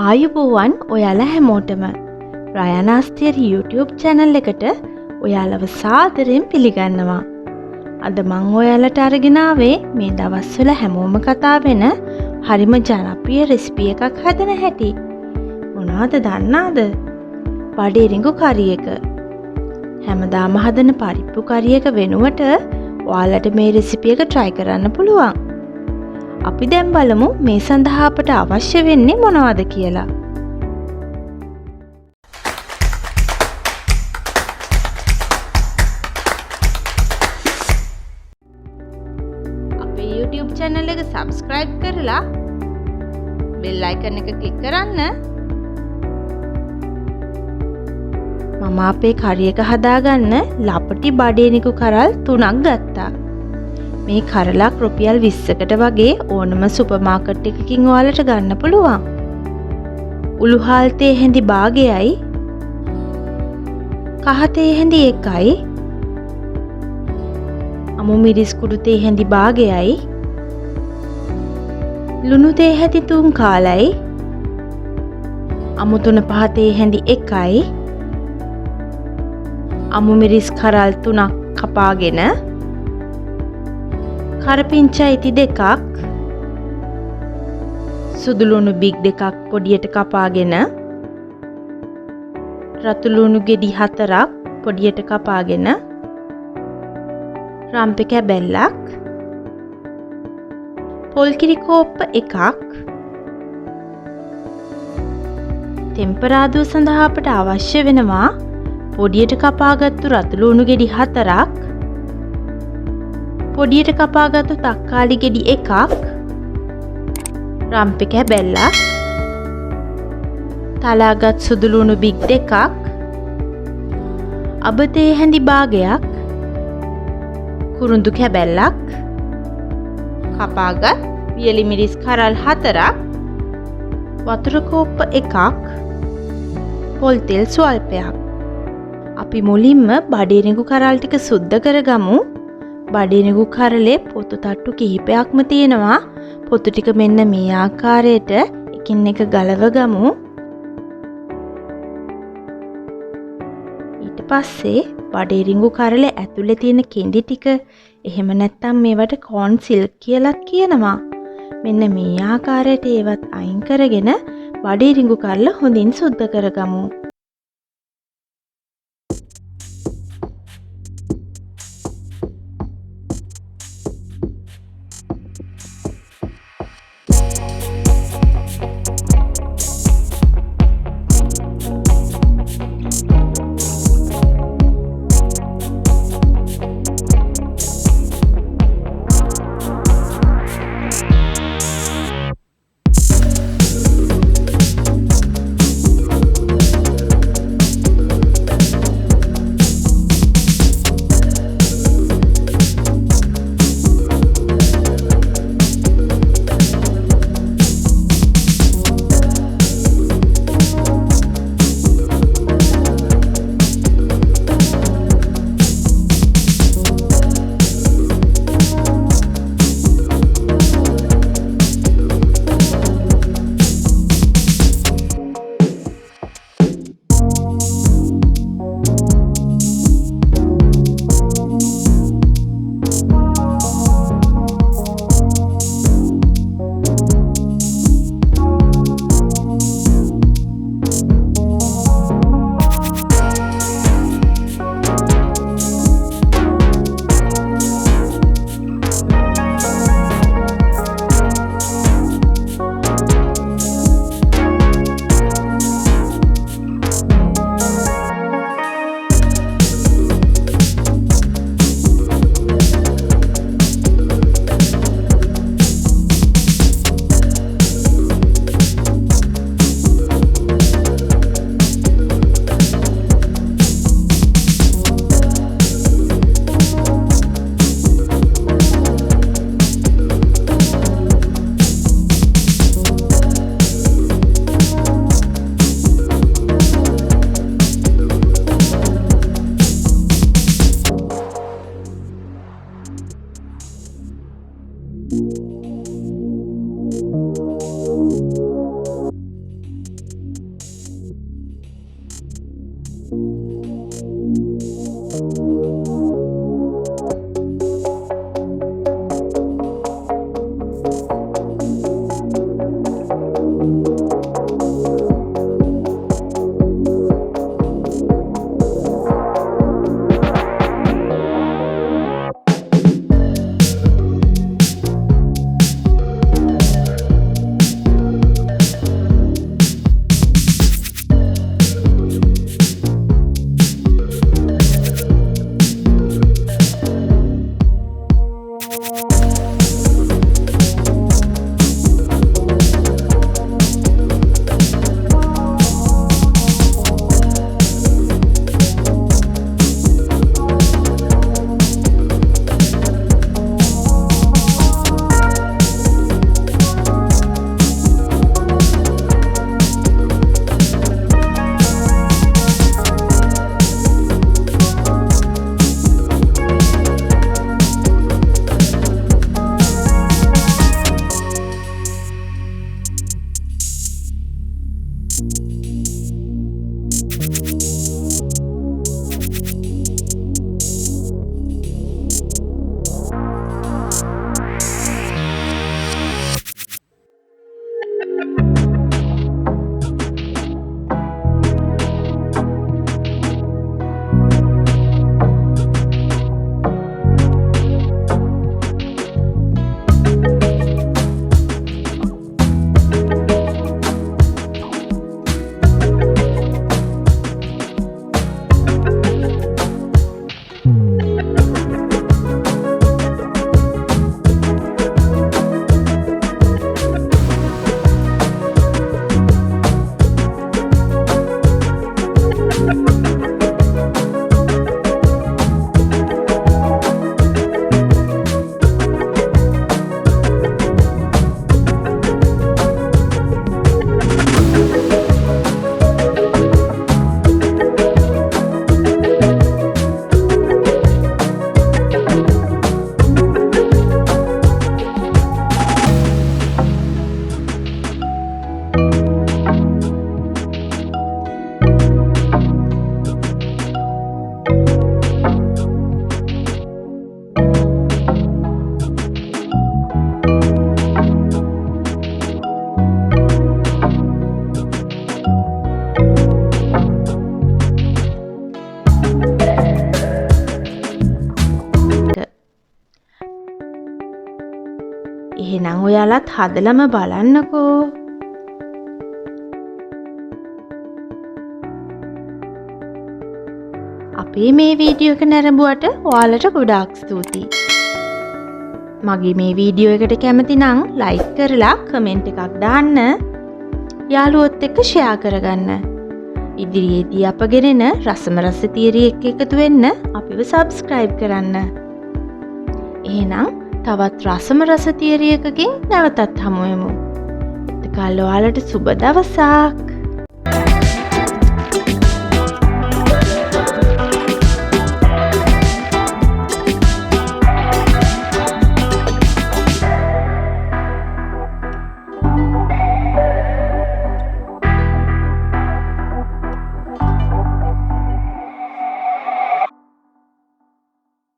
ආයුබෝවන් ඔයාලා හැමෝටම රයනාස්තියර් YouTube channel එකට ඔයාලව සාදරයෙන් පිළිගන්නවා. අද මං ඔයාලට අරගෙන ආවේ මේ දවස්වල හැමෝම කතා වෙන හරිම ජනප්‍රිය රෙසිපි එකක් හදන හැටි. මොනවද දන්නවද? බඩේරිඟු කරි එක. හැමදාම හදන පරිප්පු කරි එක වෙනුවට ඔයාලට මේ රෙසිපි එක try කරන්න පුළුවන්. අපි දැන් බලමු මේ සඳහා අපට අවශ්‍ය වෙන්නේ මොනවද කියලා. අපේ YouTube channel එක subscribe කරලා bell icon එක click කරන්න. මම අපේ කරි එක හදාගන්න ලපටි බඩේනිකු කරල් 3ක් ගත්තා. මේ කරලක් රුපියල් 20කට වගේ ඕනම සුපර් මාකට් එකකින් ඔයාලට ගන්න පුළුවන්. උළු හාල් තේ හැඳි භාගයයි, කහ තේ හැඳි එකයි, අමු මිරිස් කුඩු තේ හැඳි භාගයයි, ලුණු තේ හැඳි 3 කාලයි, අමු 3-5 තේ හැඳි එකයි, අමු මිරිස් කරල් 3ක් කපාගෙන, කරපිංචා ඉති 2ක්, සුදු ලුණු බිග් 2ක් පොඩියට කපාගෙන, රතු ලුණු ගෙඩි 4ක් පොඩියට කපාගෙන, රම්පෙ කැබැල්ලක්, පොල් කිරි කෝප්ප 1ක්, තෙම්පරාදුව සඳහා අපට අවශ්‍ය වෙනවා පොඩියට කපාගත්තු රතු ලුණු ගෙඩි 4ක්, පොඩියට කපාගත්තු තක්කාලි ගෙඩි 1ක්, රම්පෙ කැබැල්ලක්, තලාගත් සුදු ලුණු බිග් 2ක්, අබ තේ හැඳි භාගයක්, කුරුඳු කැබැල්ලක්, කපාගත් වියලි මිරිස් කරල් 4ක්, වතුර කෝප්ප 1ක්, පොල් තෙල් ස්වල්පයක්. අපි මුලින්ම බඩේනිකු කරල් ටික සුද්ධ කරගමු. බඩේනිකු කරලේ පොතු තට්ටු කිහිපයක්ම තියෙනවා. පොතු ටික මෙන්න මේ ආකාරයට එකින් එක ගලව ගමු. ඊට පස්සේ බඩේරිඟු කරලේ ඇතුලේ තියෙන කෙඳි ටික, එහෙම නැත්නම් මේවට කෝන් සිල්ක් කියලාත් කියනවා. මෙන්න මේ ආකාරයට ඒවත් අයින් කරගෙන බඩේරිඟු කරල හොඳින් සුද්ධ කරගමු. එහෙනම් ඔයාලත් හදලම බලන්නකෝ. අපේ මේ වීඩියෝ එක නැරඹුවට ඔයාලට ගොඩාක් ස්තුතියි. මගේ මේ වීඩියෝ එකට කැමති නම් ලයික් කරලා කමෙන්ට් එකක් දාන්න. යාළුවොත් එක්ක ෂෙයා කරගන්න. ඉදිරියේදී අප ගෙනෙන රසම රස තියරි එක්ක එකතු වෙන්න අපිව සබ්ස්ක්‍රයිබ් කරන්න. එහෙනම් තවත් රසම රස තියරි එකකින් නැවතත් හමු වෙමු. එතකල් ඔයාලට සුබ දවසක්.